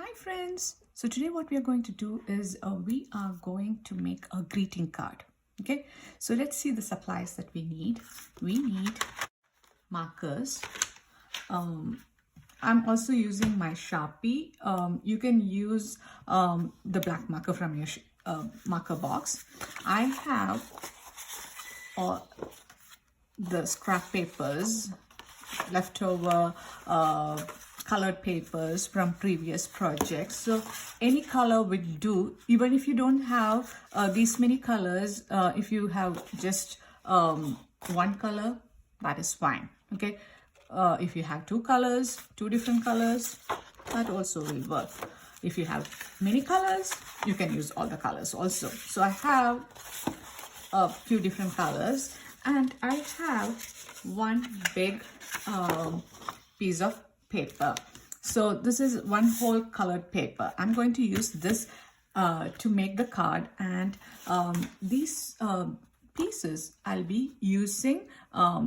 Hi friends, so today what we are going to do is we are going to make a greeting card. Okay, so let's see the supplies that we need. We need markers. I'm also using my Sharpie. You can use the black marker from your marker box. I have the scrap papers, leftover colored papers from previous projects. So any color would do, even if you don't have these many colors. If you have just one color, that is fine. Okay, if you have two colors, two different colors, that also will work. If you have many colors, you can use all the colors also. So I have a few different colors, and I have one big piece of paper. So this is one whole colored paper. I'm going to use this to make the card, and these pieces I'll be using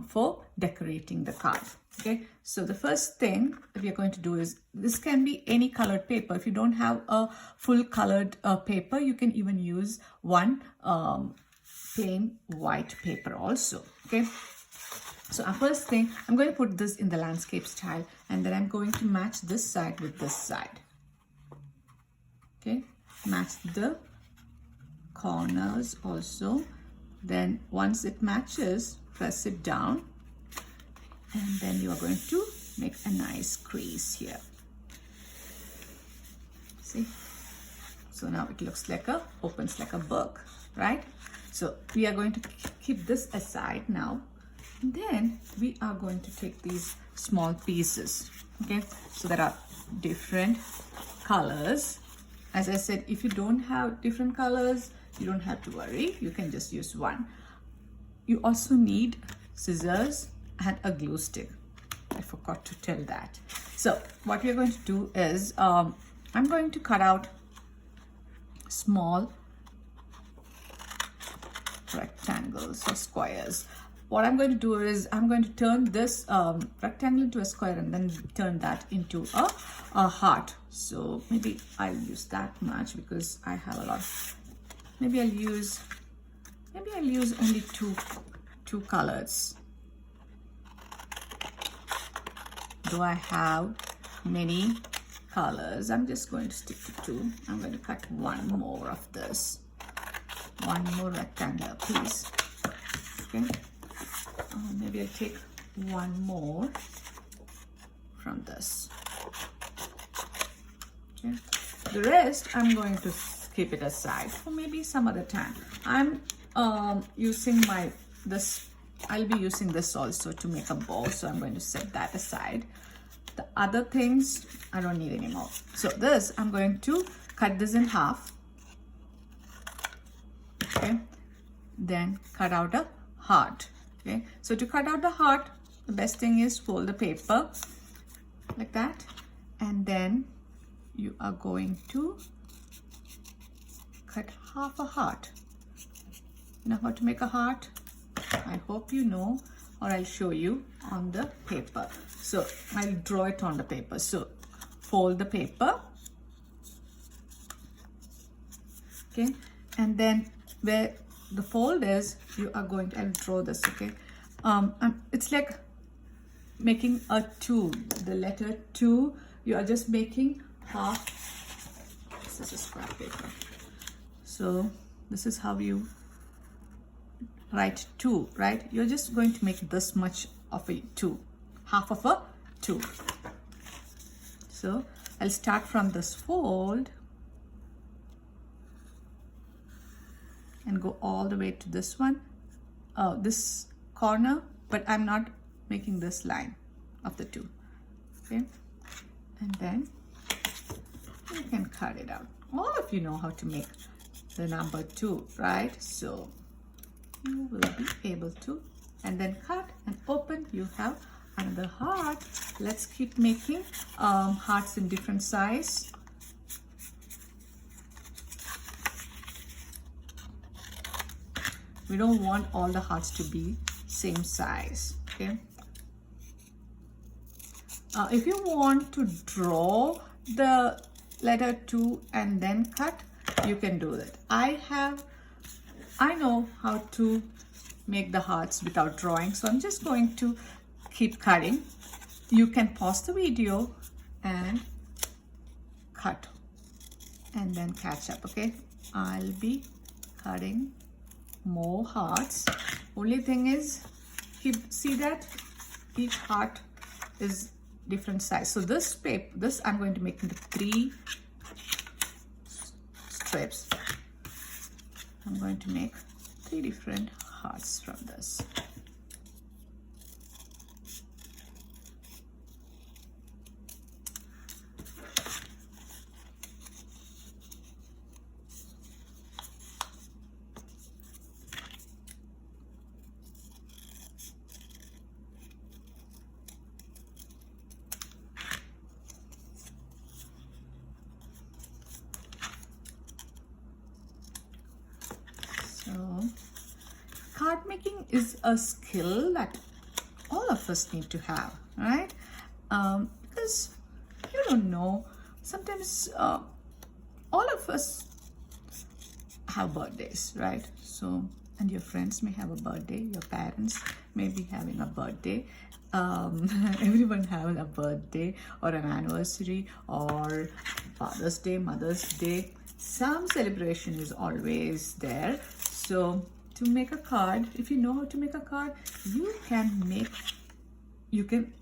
for decorating the card. Okay, so the first thing that we are going to do is, this can be any colored paper. If you don't have a full colored paper, you can even use one plain white paper also. Okay, so our first thing, I'm going to put this in the landscape style, and then I'm going to match this side with this side. Okay, match the corners also. Then once it matches, press it down, and then you are going to make a nice crease here. See? So now it looks like opens like a book, right? So we are going to keep this aside now. And then we are going to take these small pieces. Okay, so there are different colors. As I said, if you don't have different colors, you don't have to worry. You can just use one. You also need scissors and a glue stick. I forgot to tell that. So what we are going to do is, I'm going to cut out small rectangles or squares. What I'm going to do is, I'm going to turn this rectangle into a square and then turn that into a heart. So maybe I'll use that much because I have a lot. Maybe I'll use only two colors. Do I have many colors? I'm just going to stick to two. I'm going to cut one more of this. One more rectangular piece. Okay. Maybe I'll take one more from this. Okay. The rest I'm going to keep it aside for maybe some other time. I'm using I'll be using this also to make a bow, so I'm going to set that aside. The other things I don't need anymore. So this, I'm going to cut this in half. Okay, then cut out a heart. Okay, so to cut out the heart, the best thing is fold the paper like that, and then you are going to cut half a heart. You know how to make a heart? I hope you know, or I'll show you on the paper. So I'll draw it on the paper. So fold the paper. Okay, and then where the fold is, you are going to, I'll draw this. Okay, it's like making a 2, the letter 2. You are just making half. This is a scrap paper. So this is how you write 2, right? You're just going to make this much of a 2, half of a 2. So I'll start from this fold and go all the way to this one, this corner, but I'm not making this line of the 2. Okay, and then you can cut it out. All of you know how to make the number 2, right? So you will be able to, and then cut and open. You have another heart. Let's keep making hearts in different size. We don't want all the hearts to be same size. Okay, if you want to draw the letter 2 and then cut, you can do that. I know how to make the hearts without drawing, so I'm just going to keep cutting. You can pause the video and cut and then catch up. Okay, I'll be cutting more hearts. Only thing is, see that each heart is different size. So this I'm going to make into 3 strips. I'm going to make 3 different hearts from this. So, card making is a skill that all of us need to have, right? Because you don't know, sometimes all of us have birthdays, right? So, and your friends may have a birthday, your parents may be having a birthday. Everyone having a birthday or an anniversary or Father's Day, Mother's Day. Some celebration is always there. So to make a card, if you know how to make a card, you can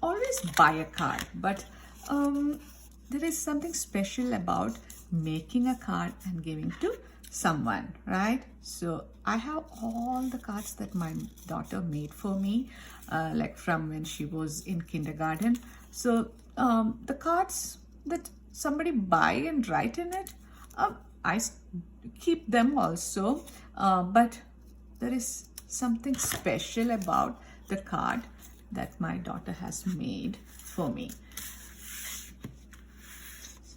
always buy a card, but there is something special about making a card and giving to someone, right? So I have all the cards that my daughter made for me, like from when she was in kindergarten. So the cards that somebody buy and write in it, I keep them also, but there is something special about the card that my daughter has made for me.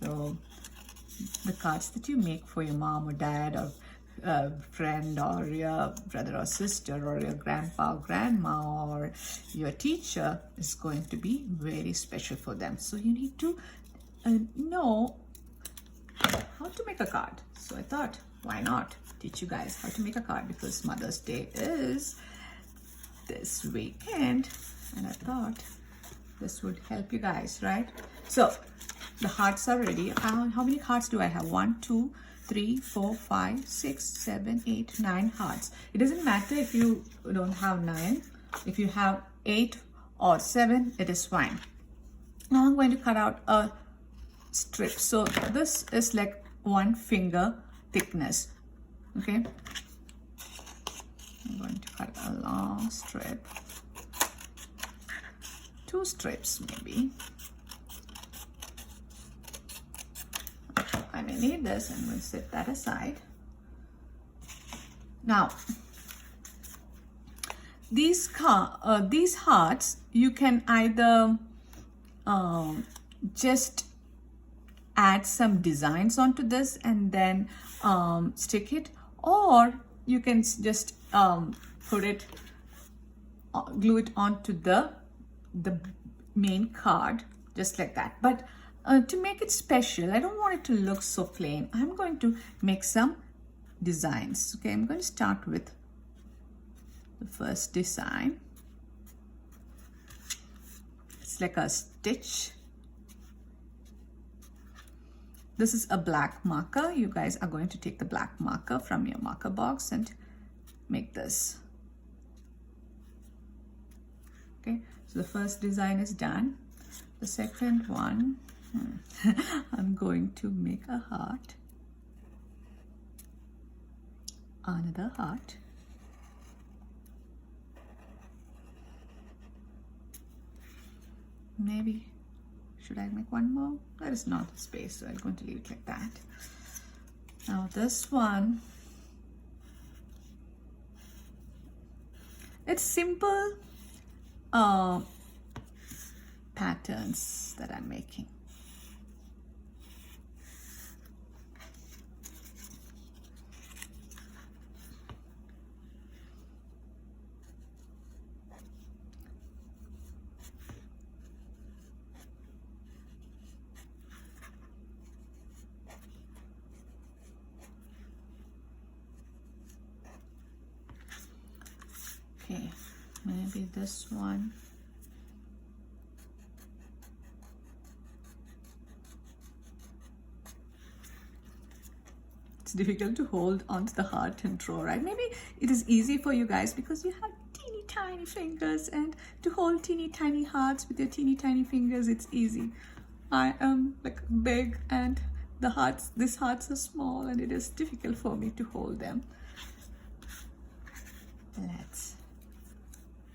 So the cards that you make for your mom or dad or friend or your brother or sister or your grandpa or grandma or your teacher is going to be very special for them. So you need to know how to make a card. So I thought, why not teach you guys how to make a card, because Mother's Day is this weekend and I thought this would help you guys, right? So the hearts are ready. How many hearts do I have? 1, 2, 3, 4, 5, 6, 7, 8, 9 hearts. It doesn't matter if you don't have 9. If you have 8 or 7, it is fine. Now I'm going to cut out a strip. So this is like 1 finger thickness. Okay. I'm going to cut a long strip. 2 strips maybe. I may need this. I'm going to set that aside. Now, these hearts, you can either just add some designs onto this and then stick it, or you can just put it, glue it onto the main card just like that. But to make it special, I don't want it to look so plain. I'm going to make some designs. Okay, I'm going to start with the first design. It's like a stitch. This is a black marker. You guys are going to take the black marker from your marker box and make this. Okay, so the first design is done. The second one, I'm going to make a heart, another heart, maybe should I make one more? There is not space, so I'm going to leave it like that. Now this one, it's simple patterns that I'm making. this one. It's difficult to hold onto the heart and draw, right? Maybe it is easy for you guys because you have teeny tiny fingers, and to hold teeny tiny hearts with your teeny tiny fingers, it's easy. I am like big, and these hearts are small, and it is difficult for me to hold them.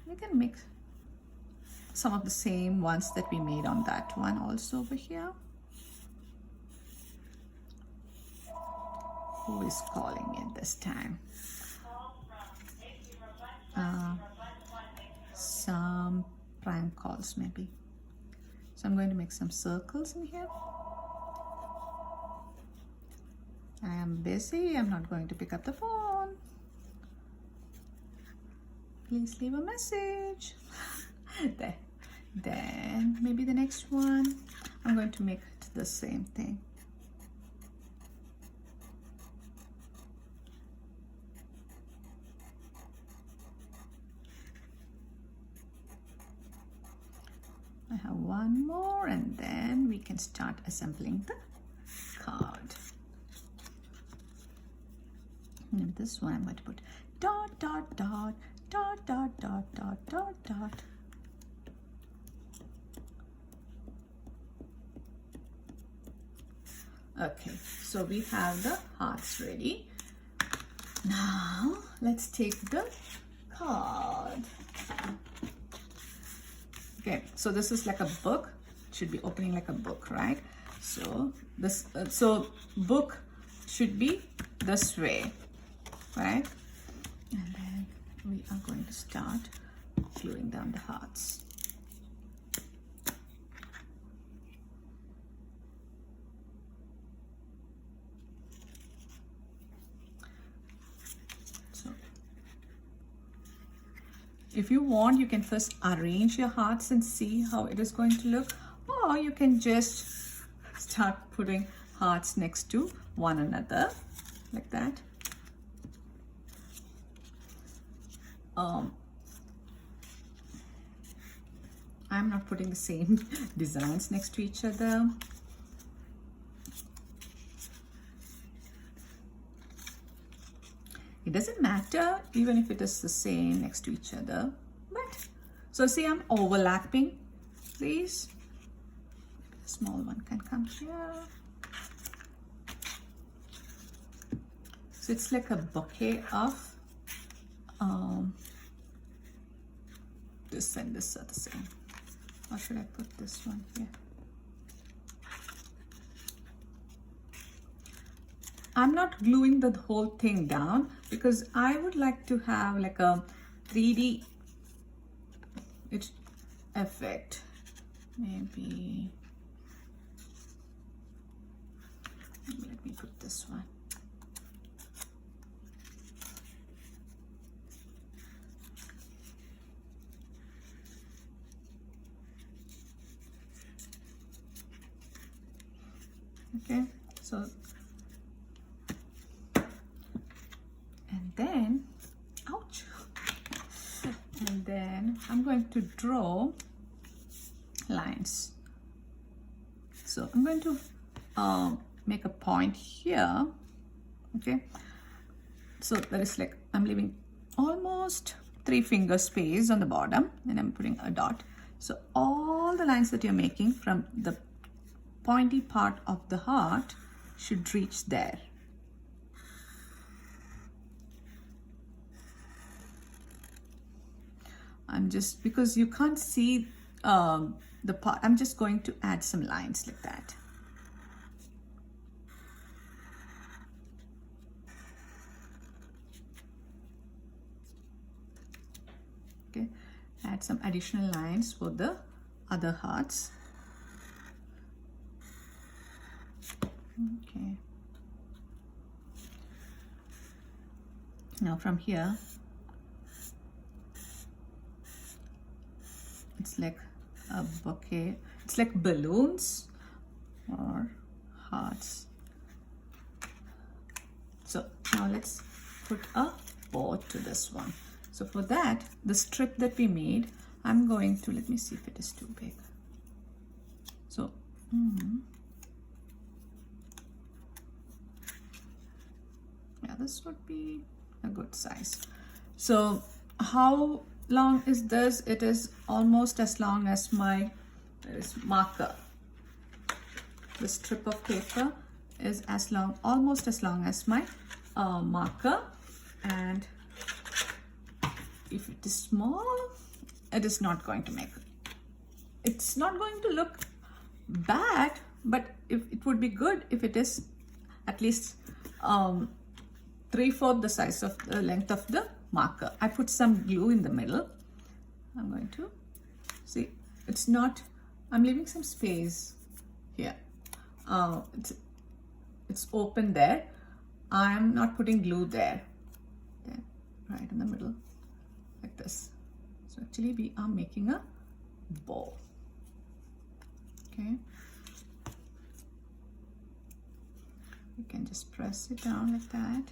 We can mix some of the same ones that we made on that one also over here. Who is calling in this time? Some prank calls maybe. So I'm going to make some circles in here. I am busy. I'm not going to pick up the phone. Please leave a message. There. Then maybe the next one, I'm going to make it the same thing. I have one more, and then we can start assembling the card. And this one I'm going to put dot, dot, dot, dot, dot, dot, dot, dot, dot. Okay, so we have the hearts ready. Now let's take the card. Okay, so this is like a book. It should be opening like a book, right? So this, book should be this way, right? And then we are going to start gluing down the hearts. If you want, you can first arrange your hearts and see how it is going to look, or you can just start putting hearts next to one another like that. I'm not putting the same designs next to each other. It doesn't matter even if it is the same next to each other. But so see, I'm overlapping these. The small one can come here. So it's like a bouquet of this and this are the same. Or should I put this one here? I'm not gluing the whole thing down because I would like to have like a 3D effect. Maybe let me put this one. Okay, so then, ouch, and then I'm going to draw lines. So I'm going to make a point here, okay? So that is like, I'm leaving almost 3 finger space on the bottom, and I'm putting a dot. So all the lines that you're making from the pointy part of the heart should reach there. I'm just, because you can't see the part, I'm just going to add some lines like that. Okay, add some additional lines for the other hearts. Okay. Now from here, it's like a bouquet. It's like balloons or hearts. So now let's put a bow to this one. So for that, the strip that we made, I'm going to, let me see if it is too big. So, yeah, this would be a good size. So how long is this? It is almost as long as my marker. The strip of paper is almost as long as my marker, and if it is small, it is not going to make, it's not going to look bad, but if it would be good if it is at least 3/4 the size of the length of the marker. I put some glue in the middle. I'm going to see, it's not, I'm leaving some space here. It's open there. I'm not putting glue there. Okay, right in the middle, like this. So actually we are making a bow. Okay, you can just press it down like that,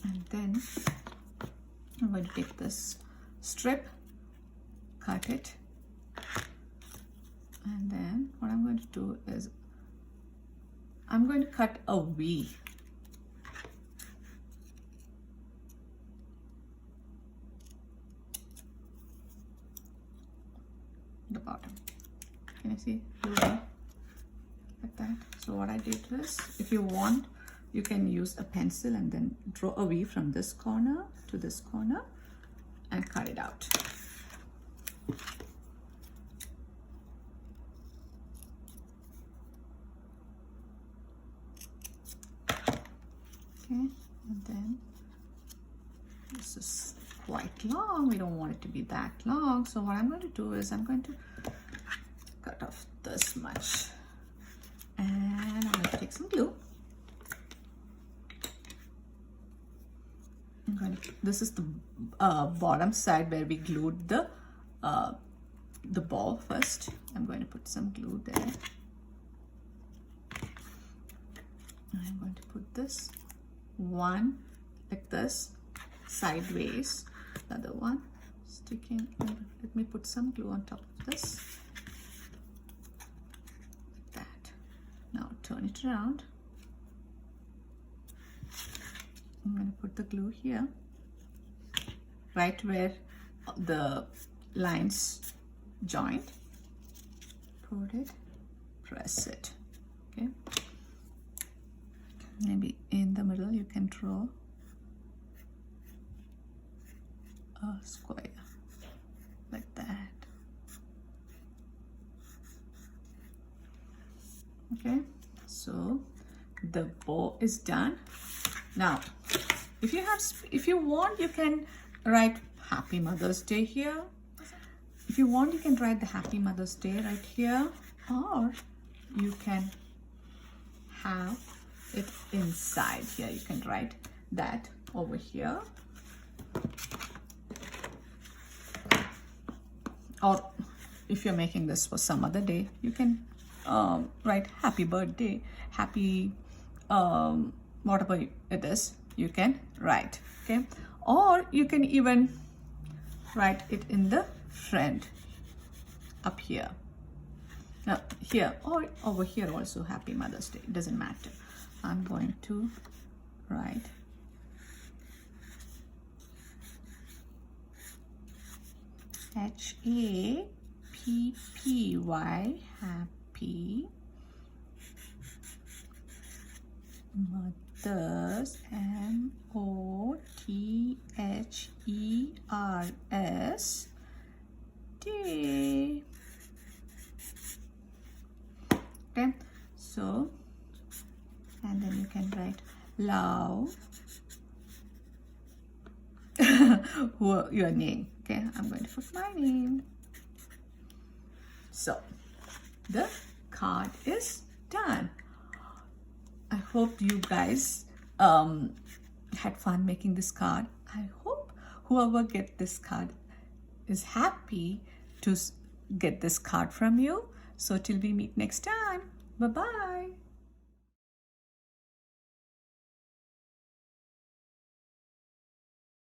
and then I'm going to take this strip, cut it, and then what I'm going to do is I'm going to cut a V. The bottom. Can you see the V? Like that. So what I did was, if you want, you can use a pencil and then draw a V from this corner to this corner and cut it out. Okay, and then this is quite long. We don't want it to be that long. So what I'm going to do is I'm going to cut off this much, and I'm going to take some glue. This is the bottom side where we glued the ball first. I'm going to put some glue there. I'm going to put this one like this sideways, the other one sticking. Let me put some glue on top of this, like that. Now turn it around. I'm going to put the glue here, right where the lines join. Put it, press it. Okay, maybe in the middle you can draw a square like that. Okay, so the bow is done. Now if you want, you can write Happy Mother's Day here. If you want, you can write the Happy Mother's Day right here, or you can have it inside here. You can write that over here, or if you're making this for some other day, you can write happy birthday, happy whatever it is, you can write. Okay, or you can even write it in the front up here. Now here or over here also, Happy Mother's Day, it doesn't matter. I'm going to write HAPPY, Happy Mother's, MOTHERS Day. Okay, so, and then you can write love your name. Okay, I'm going to put my name. So the card is done. I hope you guys had fun making this card. I hope whoever get this card is happy to get this card from you. So till we meet next time, bye bye.